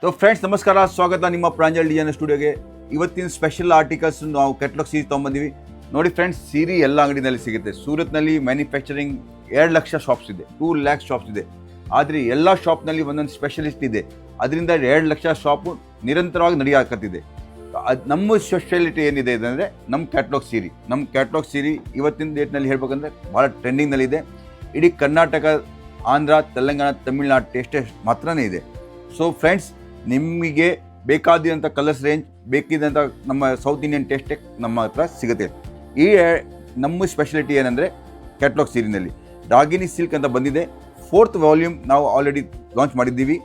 तो फ्रेंड्स नमस्कार स्वागत ನಿಮ್ಮ ಪ್ರಾಂಜಲ್ ಡಿಸೈನ್ ಸ್ಟುಡಿಯೋಗೆ ಇವತ್ತಿನ ಸ್ಪೆಷಲ್ ಆರ್ಟಿಕಲ್ಸ್ ನಾವು ಕ್ಯಾಟಲಾಗ್ ಸೀರೀಸ್ ತೊಗೊಂಬಂದಿವಿ ನೋಡಿ ಫ್ರೆಂಡ್ಸ್ ಸೀರೆ ಎಲ್ಲ ಅಂಗಡಿನಲ್ಲಿ ಸಿಗುತ್ತೆ ಸೂರತ್ನಲ್ಲಿ ಮ್ಯಾನುಫ್ಯಾಕ್ಚರಿಂಗ್ 2 ಲಕ್ಷ ಶಾಪ್ಸ್ ಇದೆ 2 ಲ್ಯಾಕ್ ಶಾಪ್ಸ್ ಇದೆ ಆದರೆ ಎಲ್ಲ ಶಾಪ್ನಲ್ಲಿ ಒಂದೊಂದು ಸ್ಪೆಷಲಿಸ್ಟ್ ಇದೆ ಅದರಿಂದ 2 ಲಕ್ಷ ಶಾಪ್ ನಿರಂತರವಾಗಿ ನಡೆಯಕತ್ತಿದೆ ನಮ್ಮ ಸ್ಪೆಷಾಲಿಟಿ ಏನಿದೆ ಅಂದರೆ ನಮ್ಮ ಕ್ಯಾಟಲಾಗ್ ಸೀರೆ ಇವತ್ತಿನ ಡೇಟ್ನಲ್ಲಿ ಹೇಳ್ಬೇಕಂದ್ರೆ ಭಾಳ ಟ್ರೆಂಡಿಂಗ್ನಲ್ಲಿದೆ ಇಡೀ ಕರ್ನಾಟಕ ಆಂಧ್ರ ತೆಲಂಗಾಣ ತಮಿಳುನಾಡು ಟೆಸ್ಟ್ ಮಾತ್ರನೇ ಇದೆ ಸೊ ಫ್ರೆಂಡ್ಸ್ ನಿಮಗೆ ಬೇಕಾದಂಥ ಕಲರ್ಸ್ ರೇಂಜ್ ಬೇಕಿದ್ದಂಥ ನಮ್ಮ ಸೌತ್ ಇಂಡಿಯನ್ ಟೆಸ್ಟೆಕ್ ನಮ್ಮ ಹತ್ರ ಸಿಗುತ್ತೆ ಈ ನಮ್ಮ ಸ್ಪೆಷಾಲಿಟಿ ಏನಂದರೆ ಕ್ಯಾಟಲಾಗ್ ಸೀರಿನಲ್ಲಿ ರಾಗಿನಿ ಸಿಲ್ಕ್ ಅಂತ ಬಂದಿದೆ 4th ವಾಲ್ಯೂಮ್ ನಾವು ಆಲ್ರೆಡಿ ಲಾಂಚ್ ಮಾಡಿದ್ದೀವಿ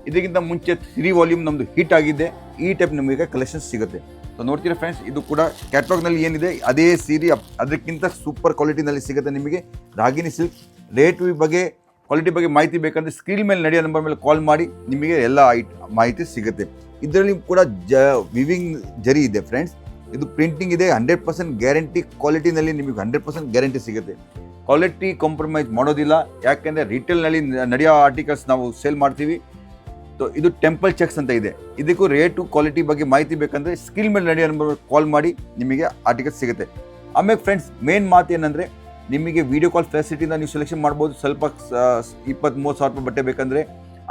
ಇದಕ್ಕಿಂತ ಮುಂಚೆ 3 ವಾಲ್ಯೂಮ್ ನಮ್ಮದು ಹಿಟ್ ಆಗಿದೆ ಈ ಟೈಪ್ ನಮಗೆ ಕಲೆಕ್ಷನ್ಸ್ ಸಿಗುತ್ತೆ ಸೊ ನೋಡ್ತೀರಾ ಫ್ರೆಂಡ್ಸ್ ಇದು ಕೂಡ ಕ್ಯಾಟಲಾಗ್ನಲ್ಲಿ ಏನಿದೆ ಅದೇ ಸೀರೆ ಅದಕ್ಕಿಂತ ಸೂಪರ್ ಕ್ವಾಲಿಟಿನಲ್ಲಿ ಸಿಗುತ್ತೆ ನಿಮಗೆ ರಾಗಿನಿ ಸಿಲ್ಕ್ ರೇಟ್ ಬಗ್ಗೆ ಕ್ವಾಲಿಟಿ ಬಗ್ಗೆ ಮಾಹಿತಿ ಬೇಕಂದರೆ ಸ್ಕ್ರೀನ್ ಮೇಲೆ ನಡೆಯೋ ನಂಬರ್ ಮೇಲೆ ಕಾಲ್ ಮಾಡಿ ನಿಮಗೆ ಎಲ್ಲ ಮಾಹಿತಿ ಸಿಗುತ್ತೆ ಇದರಲ್ಲಿ ಕೂಡ ವಿವಿಂಗ್ ಜರಿ ಇದೆ ಫ್ರೆಂಡ್ಸ್ ಇದು ಪ್ರಿಂಟಿಂಗ್ ಇದೆ 100% ಗ್ಯಾರಂಟಿ ಕ್ವಾಲಿಟಿನಲ್ಲಿ ನಿಮಗೆ 100% ಗ್ಯಾರಂಟಿ ಸಿಗುತ್ತೆ ಕ್ವಾಲಿಟಿ ಕಾಂಪ್ರಮೈಸ್ ಮಾಡೋದಿಲ್ಲ ಯಾಕೆಂದರೆ ರಿಟೇಲ್ನಲ್ಲಿ ನಡೆಯೋ ಆರ್ಟಿಕಲ್ಸ್ ನಾವು ಸೇಲ್ ಮಾಡ್ತೀವಿ ಇದು ಟೆಂಪಲ್ ಚೆಕ್ಸ್ ಅಂತ ಇದೆ ಇದಕ್ಕೂ ರೇಟು ಕ್ವಾಲಿಟಿ ಬಗ್ಗೆ ಮಾಹಿತಿ ಬೇಕಂದರೆ ಸ್ಕ್ರೀನ್ ಮೇಲೆ ನಡೆಯೋ ನಂಬರ್ ಕಾಲ್ ಮಾಡಿ ನಿಮಗೆ ಆರ್ಟಿಕಲ್ಸ್ ಸಿಗುತ್ತೆ ಆಮೇಲೆ ಫ್ರೆಂಡ್ಸ್ ಮೇನ್ ಮಾತು ಏನಂದರೆ ನಿಮಗೆ ವಿಡಿಯೋ ಕಾಲ್ ಫೆಸಿಲಿಟಿಯಿಂದ ನೀವು ಸೆಲೆಕ್ಷನ್ ಮಾಡ್ಬೋದು ಸ್ವಲ್ಪ 20-30 ಸಾವಿರ ರೂಪಾಯಿ ಬಟ್ಟೆ ಬೇಕಂದರೆ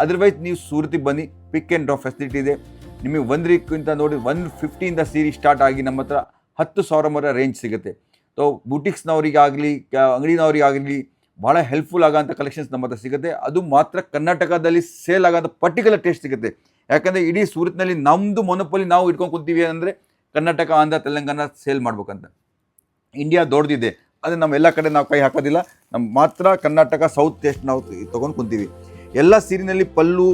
ಅದರ್ವೈಸ್ ನೀವು ಸೂರತಿಗೆ ಬನ್ನಿ ಪಿಕ್ ಆ್ಯಂಡ್ ಡ್ರಾಪ್ ಫೆಸಿಲಿಟಿ ಇದೆ ನಿಮಗೆ 1 ವೀಕ್ಕಿಂತ ನೋಡಿ 150ಇಂದ ಸೀರೆ ಸ್ಟಾರ್ಟ್ ಆಗಿ ನಮ್ಮ ಹತ್ರ 10,000 ರೇಂಜ್ ಸಿಗುತ್ತೆ ಸೊ ಬುಟಿಕ್ಸ್ನವರಿಗಾಗಲಿ ಅಂಗಡಿನವರಿಗಾಗಲಿ ಭಾಳ ಹೆಲ್ಪ್ಫುಲ್ ಆಗೋಂಥ ಕಲೆಕ್ಷನ್ಸ್ ನಮ್ಮ ಹತ್ರ ಸಿಗುತ್ತೆ ಅದು ಮಾತ್ರ ಕರ್ನಾಟಕದಲ್ಲಿ ಸೇಲ್ ಆಗೋಂಥ ಪರ್ಟಿಕ್ಯುಲರ್ ಟೇಸ್ಟ್ ಸಿಗುತ್ತೆ ಯಾಕಂದರೆ ಇಡೀ ಸೂರತ್ನಲ್ಲಿ ನಮ್ಮದು ಮೊನೊಪೊಲಿ ನಾವು ಇಟ್ಕೊಂಡು ಕೂತೀವಿ ಅಂದರೆ ಕರ್ನಾಟಕ ಆಂಧ್ರ ತೆಲಂಗಾಣ ಸೇಲ್ ಮಾಡ್ಬೇಕಂತ ಇಂಡಿಯಾ ದೊಡ್ಡದಿದೆ ಆದರೆ ನಮ್ಮ ಎಲ್ಲ ಕಡೆ ನಾವು ಕೈ ಹಾಕೋದಿಲ್ಲ ನಮ್ಮ ಮಾತ್ರ ಕರ್ನಾಟಕ ಸೌತ್ ಟೇಸ್ಟ್ ನಾವು ತೊಗೊಂಡು ಕುಂತೀವಿ ಎಲ್ಲ ಸೀರಿನಲ್ಲಿ ಪಲ್ಲು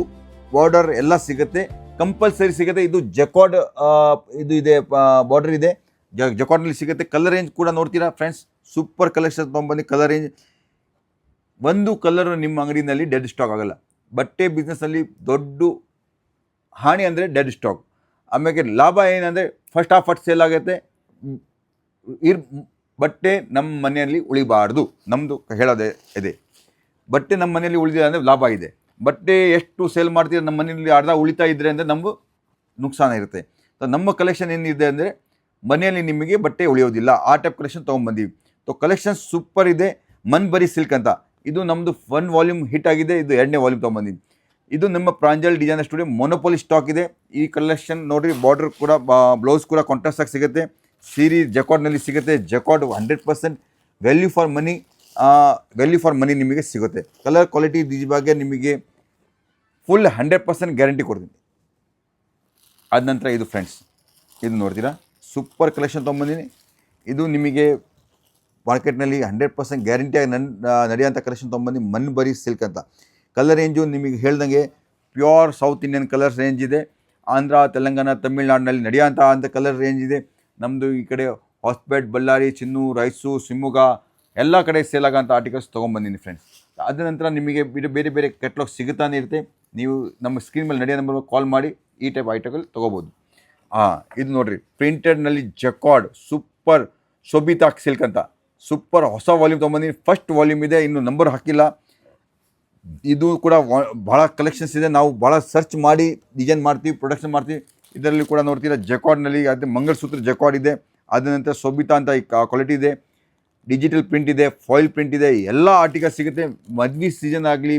ಬಾರ್ಡರ್ ಎಲ್ಲ ಸಿಗುತ್ತೆ ಕಂಪಲ್ಸರಿ ಸಿಗುತ್ತೆ ಇದು ಜಕಾರ್ಡ್ ಇದು ಇದೆ ಬಾರ್ಡರ್ ಇದೆ ಜಕಾರ್ಡ್ನಲ್ಲಿ ಸಿಗುತ್ತೆ ಕಲರ್ ರೇಂಜ್ ಕೂಡ ನೋಡ್ತೀರಾ ಫ್ರೆಂಡ್ಸ್ ಸೂಪರ್ ಕಲೆಕ್ಷನ್ ತೊಗೊಂಬನ್ನಿ ಕಲರ್ ರೇಂಜ್ ಒಂದು ಕಲರ್ ನಿಮ್ಮ ಅಂಗಡಿನಲ್ಲಿ ಡೆಡ್ ಸ್ಟಾಕ್ ಆಗೋಲ್ಲ ಬಟ್ಟೆ ಬಿಸ್ನೆಸ್ನಲ್ಲಿ ದೊಡ್ಡ ಹಾನಿ ಅಂದರೆ ಡೆಡ್ ಸ್ಟಾಕ್ ಆಮೇಲೆ ಲಾಭ ಏನಂದರೆ ಫಸ್ಟ್ ಸೇಲ್ ಆಗುತ್ತೆ ಬಟ್ಟೆ ನಮ್ಮ ಮನೆಯಲ್ಲಿ ಉಳಿಬಾರ್ದು ನಮ್ಮದು ಹೇಳೋದೇ ಇದೆ ಬಟ್ಟೆ ನಮ್ಮ ಮನೆಯಲ್ಲಿ ಉಳಿದಿದೆ ಅಂದರೆ ಲಾಭ ಇದೆ ಬಟ್ಟೆ ಎಷ್ಟು ಸೇಲ್ ಮಾಡ್ತೀರ ನಮ್ಮ ಮನೆಯಲ್ಲಿ ಅರ್ಧ ಉಳಿತಾ ಇದ್ದರೆ ಅಂದರೆ ನಮಗೂ ನುಕ್ಸಾನ ಇರುತ್ತೆ ಸೊ ನಮ್ಮ ಕಲೆಕ್ಷನ್ ಏನಿದೆ ಅಂದರೆ ಮನೆಯಲ್ಲಿ ನಿಮಗೆ ಬಟ್ಟೆ ಉಳಿಯೋದಿಲ್ಲ ಆ ಟೈಪ್ ಕಲೆಕ್ಷನ್ ತೊಗೊಂಬಂದೀವಿ ಸೊ ಕಲೆಕ್ಷನ್ ಸೂಪರ್ ಇದೆ ಮನ್ಬರಿ ಸಿಲ್ಕ್ ಅಂತ ಇದು ನಮ್ಮದು 1 ವಾಲ್ಯೂಮ್ ಹಿಟ್ ಆಗಿದೆ ಇದು 2ನೇ ವಾಲ್ಯೂಮ್ ತೊಗೊಂಬಂದಿದ್ದು ಇದು ನಮ್ಮ ಪ್ರಾಂಜಲ್ ಡಿಸೈನ್ ಸ್ಟುಡಿಯೋ ಮೊನೊಪೊಲಿ ಸ್ಟಾಕ್ ಇದೆ ಈ ಕಲೆಕ್ಷನ್ ನೋಡಿರಿ ಬಾರ್ಡರ್ ಕೂಡ ಬ್ಲೌಸ್ ಕೂಡ ಕಾಂಟ್ರಾಸ್ಟ್ ಆಗಿ ಸಿಗುತ್ತೆ ಸೀರೆ ಜಕಾರ್ಡ್ನಲ್ಲಿ ಸಿಗುತ್ತೆ ಜಕಾರ್ಡ್ 100% ವ್ಯಾಲ್ಯೂ ಫಾರ್ ಮನಿ ನಿಮಗೆ ಸಿಗುತ್ತೆ ಕಲರ್ ಕ್ವಾಲಿಟಿ ಈ ಬಗ್ಗೆ ನಿಮಗೆ ಫುಲ್ 100% ಗ್ಯಾರಂಟಿ ಕೊಡ್ತೀನಿ ಆದ ನಂತರ ಇದು ಫ್ರೆಂಡ್ಸ್ ಇದು ನೋಡ್ತೀರಾ ಸೂಪರ್ ಕಲೆಕ್ಷನ್ ತೊಗೊಂಬಂದಿನಿ ಇದು ನಿಮಗೆ ಮಾರ್ಕೆಟ್ನಲ್ಲಿ 100% ಗ್ಯಾರಂಟಿಯಾಗಿ ನಡೆಯೋಂಥ ಕಲೆಕ್ಷನ್ ತೊಗೊಂಬಂದು ಮನ್ಬರಿ ಸಿಲ್ಕ್ ಅಂತ ಕಲರ್ ರೇಂಜು ನಿಮಗೆ ಹೇಳ್ದಂಗೆ pure south Indian colours range ಇದೆ ಆಂಧ್ರ ತೆಲಂಗಾಣ ತಮಿಳುನಾಡಿನಲ್ಲಿ ನಡೆಯೋಂಥ ಕಲರ್ ರೇಂಜ್ ಇದೆ ನಮ್ಮದು ಈ ಕಡೆ ಹಾಸ್ಪೇಟ್ ಬಳ್ಳಾರಿ ಚಿನ್ನು ರೈಸು ಶಿವಮೊಗ್ಗ ಎಲ್ಲ ಕಡೆ ಸೇಲ್ ಆಗೋಂಥ ಆರ್ಟಿಕಲ್ಸ್ ತೊಗೊಂಬಂದಿನಿ ಫ್ರೆಂಡ್ಸ್ ಅದ ನಂತರ ನಿಮಗೆ ಬೇರೆ ಬೇರೆ ಕೆಟ್ಲಾಗ್ ಸಿಗುತ್ತಾನೆ ಇರುತ್ತೆ ನೀವು ನಮ್ಮ ಸ್ಕ್ರೀನ್ ಮೇಲೆ ನಡೆಯೋ ನಂಬರ್ ಕಾಲ್ ಮಾಡಿ ಈ ಟೈಪ್ ಐಟಗಳು ತೊಗೋಬೋದು ಇದು ನೋಡಿರಿ ಪ್ರಿಂಟೆಡ್ನಲ್ಲಿ ಜಕಾರ್ಡ್ ಸೂಪರ್ ಶೋಭಿತಾ ಸಿಲ್ಕ್ ಅಂತ ಸೂಪರ್ ಹೊಸ ವಾಲ್ಯೂಮ್ ತೊಗೊಂಬಂದಿನಿ ಫಸ್ಟ್ ವಾಲ್ಯೂಮ್ ಇದೆ ಇನ್ನು ನಂಬರ್ ಹಾಕಿಲ್ಲ ಇದು ಕೂಡ ಭಾಳ ಕಲೆಕ್ಷನ್ಸ್ ಇದೆ ನಾವು ಭಾಳ ಸರ್ಚ್ ಮಾಡಿ ಡಿಸೈನ್ ಮಾಡ್ತೀವಿ ಪ್ರೊಡಕ್ಷನ್ ಮಾಡ್ತೀವಿ ಇದರಲ್ಲಿ ಕೂಡ ನೋಡ್ತೀರಾ ಜಕಾರ್ಡ್ನಲ್ಲಿ ಅದು ಮಂಗಲಸೂತ್ರ ಜಕಾರ್ಡ್ ಇದೆ ಅದ ನಂತರ ಶೋಭಿತಾ ಅಂತ ಈ ಕ್ವಾಲಿಟಿ ಇದೆ ಡಿಜಿಟಲ್ ಪ್ರಿಂಟ್ ಇದೆ ಫಾಯಿಲ್ ಪ್ರಿಂಟ್ ಇದೆ ಎಲ್ಲ ಆರ್ಟಿಕಲ್ಸ್ ಸಿಗುತ್ತೆ ಮದ್ವೆ ಸೀಸನ್ ಆಗಲಿ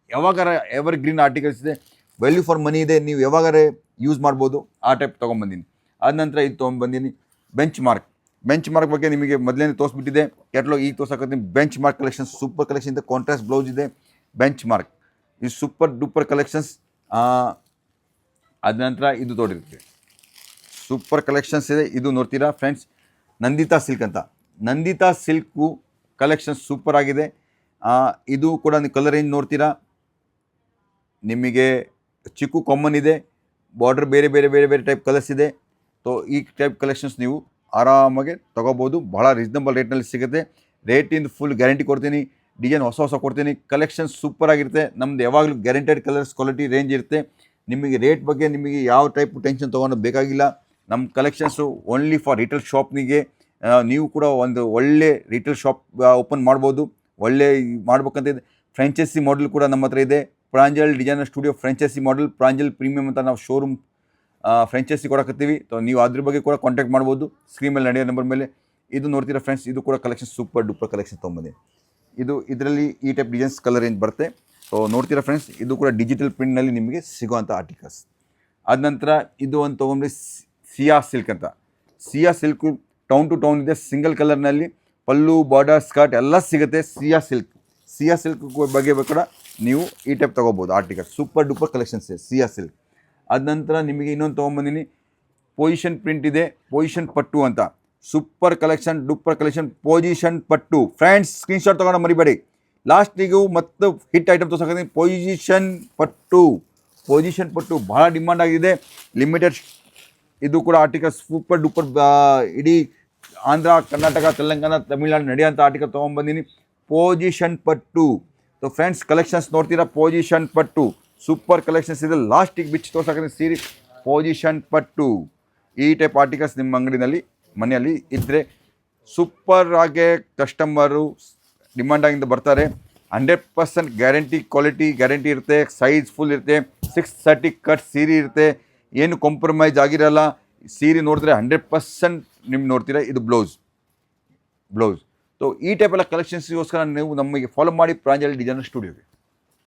ಯಾವಾಗಾರ ಎವರ್ ಗ್ರೀನ್ ಆರ್ಟಿಕಲ್ಸ್ ಇದೆ ವ್ಯಾಲ್ಯೂ ಫಾರ್ ಮನಿ ಇದೆ ನೀವು ಯಾವಾಗಾರ ಯೂಸ್ ಮಾಡ್ಬೋದು ಆ ಟೈಪ್ ತೊಗೊಂಬಂದಿನಿ ಆದ ನಂತರ ಇದು ತೊಗೊಂಬಂದಿನಿ ಬೆಂಚ್ ಮಾರ್ಕ್ ಬಗ್ಗೆ ನಿಮಗೆ ಮೊದಲೇ ತೋರಿಸ್ಬಿಟ್ಟಿದೆ ಕ್ಯಾಟಲಾಗ್ ಈಗ ತೋರ್ಸಕತ್ತೀನಿ benchmark collections super collection ಇದೆ ಕಾಂಟ್ರಾಸ್ಟ್ ಬ್ಲೌಸ್ ಇದೆ ಬೆಂಚ್ ಮಾರ್ಕ್ ಇದು ಸೂಪರ್ ಡೂಪರ್ ಕಲೆಕ್ಷನ್ಸ್ ಅದ ನಂತರ ಇದು ತೋಡಿರ್ತೀವಿ ಸೂಪರ್ ಕಲೆಕ್ಷನ್ಸ್ ಇದೆ ಇದು ನೋಡ್ತೀರಾ ಫ್ರೆಂಡ್ಸ್ ನಂದಿತಾ ಸಿಲ್ಕ್ ಅಂತ ನಂದಿತಾ ಸಿಲ್ಕು ಕಲೆಕ್ಷನ್ಸ್ ಸೂಪರ್ ಆಗಿದೆ ಇದು ಕೂಡ ನೀವು ಕಲರ್ ರೇಂಜ್ ನೋಡ್ತೀರಾ ನಿಮಗೆ ಚಿಕ್ಕು ಕಾಮನ್ ಇದೆ ಬಾರ್ಡರ್ ಬೇರೆ ಟೈಪ್ ಕಲರ್ಸ್ ಇದೆ ಸೊ ಈ ಟೈಪ್ ಕಲೆಕ್ಷನ್ಸ್ ನೀವು ಆರಾಮಾಗಿ ತೊಗೋಬೋದು ಭಾಳ ರೀಸನಬಲ್ ರೇಟ್ನಲ್ಲಿ ಸಿಗುತ್ತೆ ರೇಟಿಂದ ಫುಲ್ ಗ್ಯಾರಂಟಿ ಕೊಡ್ತೀನಿ ಡಿಸೈನ್ ಹೊಸ ಕೊಡ್ತೀನಿ ಕಲೆಕ್ಷನ್ಸ್ ಸೂಪರ್ ಆಗಿರುತ್ತೆ ನಮ್ಮದು ಯಾವಾಗಲೂ ಗ್ಯಾರಂಟೆಡ್ ಕಲರ್ಸ್ ಕ್ವಾಲಿಟಿ ರೇಂಜ್ ಇರುತ್ತೆ ನಿಮಗೆ ರೇಟ್ ಬಗ್ಗೆ ನಿಮಗೆ ಯಾವ ಟೈಪ್ ಟೆನ್ಷನ್ ತೊಗೊಳೋದು ಬೇಕಾಗಿಲ್ಲ ನಮ್ಮ ಕಲೆಕ್ಷನ್ಸು ಓನ್ಲಿ ಫಾರ್ ರಿಟೇಲ್ ಶಾಪ್ನಿಗೆ ನೀವು ಕೂಡ ಒಂದು ಒಳ್ಳೆ ರಿಟೇಲ್ ಶಾಪ್ ಓಪನ್ ಮಾಡ್ಬೋದು ಒಳ್ಳೆ ಮಾಡ್ಬೇಕಂತ ಇದೆ ಫ್ರಾಂಚೈಸಿ ಮಾಡೆಲ್ ಕೂಡ ನಮ್ಮ ಹತ್ರ ಇದೆ Pranjal designer studio franchise model Pranjal premium ಅಂತ ನಾವು ಶೋರೂಮ್ ಫ್ರಾಂಚೈಸಿ ಕೊಡಕತ್ತೀವಿ. ನೀವು ಅದ್ರ ಬಗ್ಗೆ ಕೂಡ ಕಾಂಟ್ಯಾಕ್ಟ್ ಮಾಡ್ಬೋದು ಸ್ಕ್ರೀನ್ ಮೇಲೆ ನಡೆಯೋ ನಂಬರ್ ಮೇಲೆ. ಇದು ನೋಡ್ತೀರಾ ಫ್ರೆಂಡ್ಸ್, ಇದು ಕೂಡ ಕಲೆಕ್ಷನ್ ಸೂಪರ್ ಡೂಪರ್ ಕಲೆಕ್ಷನ್ ತೊಗೊಂಬಂದೆ. ಇದರಲ್ಲಿ ಈ ಟೈಪ್ ಡಿಸೈನ್ಸ್ ಕಲರ್ ರೇಂಜ್ ಬರುತ್ತೆ. ಸೊ ನೋಡ್ತೀರಾ ಫ್ರೆಂಡ್ಸ್, ಇದು ಕೂಡ ಡಿಜಿಟಲ್ ಪ್ರಿಂಟ್ನಲ್ಲಿ ನಿಮಗೆ ಸಿಗುವಂಥ ಆರ್ಟಿಕಲ್ಸ್. ಆದ ನಂತರ ಇದು ಒಂದು ತೊಗೊಂಡ್ರೆ ಸಿಯಾ ಸಿಲ್ಕ್ ಅಂತ. ಸಿಯಾ ಸಿಲ್ಕ್ ಟೌನ್ ಟು ಟೌನ್ ಇದೆ, ಸಿಂಗಲ್ ಕಲರ್ನಲ್ಲಿ ಪಲ್ಲು ಬಾರ್ಡರ್ ಸ್ಕರ್ಟ್ ಎಲ್ಲ ಸಿಗುತ್ತೆ. ಸಿಯಾ ಸಿಲ್ಕ್ ಬಗ್ಗೆ ಕೂಡ ನೀವು ಈ ಟೈಪ್ ತೊಗೋಬೋದು ಆರ್ಟಿಕಲ್. ಸೂಪರ್ ಡೂಪರ್ ಕಲೆಕ್ಷನ್ಸ್ ಇದೆ ಸಿಯಾ ಸಿಲ್ಕ್. ಆದ ನಂತರ ನಿಮಗೆ ಇನ್ನೊಂದು ತೊಗೊಂಬಂದಿನಿ, ಪೊಸಿಷನ್ ಪ್ರಿಂಟ್ ಇದೆ, ಪೊಸಿಷನ್ ಪಟ್ಟು ಅಂತ. Super collection duper collection position ಪಟ್ಟು. ಫ್ರೆಂಡ್ಸ್ ಸ್ಕ್ರೀನ್ಶಾಟ್ ತೊಗೊಂಡು ಮರಿಬೇಡಿ, ಲಾಸ್ಟಿಗೂ ಮತ್ತು ಹಿಟ್ ಐಟಮ್ ತೋರ್ಸಕ್ಕೆ. ಪೊಸಿಷನ್ ಪಟ್ಟು ಭಾಳ ಡಿಮಾಂಡ್ ಆಗಿದೆ, ಲಿಮಿಟೆಡ್. ಇದು ಕೂಡ ಆರ್ಟಿಕಲ್ ಸೂಪರ್ ಡೂಪರ್, ಇಡೀ ಆಂಧ್ರ ಕರ್ನಾಟಕ ತೆಲಂಗಾಣ ತಮಿಳ್ನಾಡು ನಡೆಯೋಂಥ ಆರ್ಟಿಕಲ್ ತೊಗೊಂಬಂದಿನಿ, ಪೊಸಿಷನ್ ಪಟ್ಟು. ಸೊ ಫ್ರೆಂಡ್ಸ್ ಕಲೆಕ್ಷನ್ಸ್ ನೋಡ್ತೀರಾ, ಪೊಸಿಷನ್ ಪಟ್ಟು ಸೂಪರ್ ಕಲೆಕ್ಷನ್ಸ್ ಇದೆ. ಲಾಸ್ಟಿಗೆ ಬಿಚ್ಚಿ ತೋರ್ಸಕ್ಕೆ ಸೀರೆ ಪೊಸಿಷನ್ ಪಟ್ಟು. ಈ ಟೈಪ್ ಆರ್ಟಿಕಲ್ಸ್ ನಿಮ್ಮ ಅಂಗಡಿನಲ್ಲಿ ಮನೆಯಲ್ಲಿ ಇದ್ದರೆ ಸೂಪರ್ ಆಗಿ ಕಸ್ಟಮರು ಡಿಮಾಂಡ್ ಆಗಿಂದ ಬರ್ತಾರೆ. 100% ಗ್ಯಾರಂಟಿ, ಕ್ವಾಲಿಟಿ ಗ್ಯಾರಂಟಿ ಇರುತ್ತೆ, ಸೈಜ್ ಫುಲ್ ಇರುತ್ತೆ, 630 ಕಟ್ ಸೀರೆ ಇರುತ್ತೆ, ಏನು ಕಾಂಪ್ರಮೈಸ್ ಆಗಿರಲ್ಲ. ಸೀರೆ ನೋಡಿದ್ರೆ 100% ನಿಮ್ಗೆ ನೋಡ್ತೀರಾ. ಇದು ಬ್ಲೌಸ್. ಸೊ ಈ ಟೈಪ್ ಎಲ್ಲ ಕಲೆಕ್ಷನ್ಸ್ಗೋಸ್ಕರ ನೀವು ನಮಗೆ ಫಾಲೋ ಮಾಡಿ ಪ್ರಾಂಜಲ್ ಡಿಸೈನರ್ ಸ್ಟುಡಿಯೋಗೆ.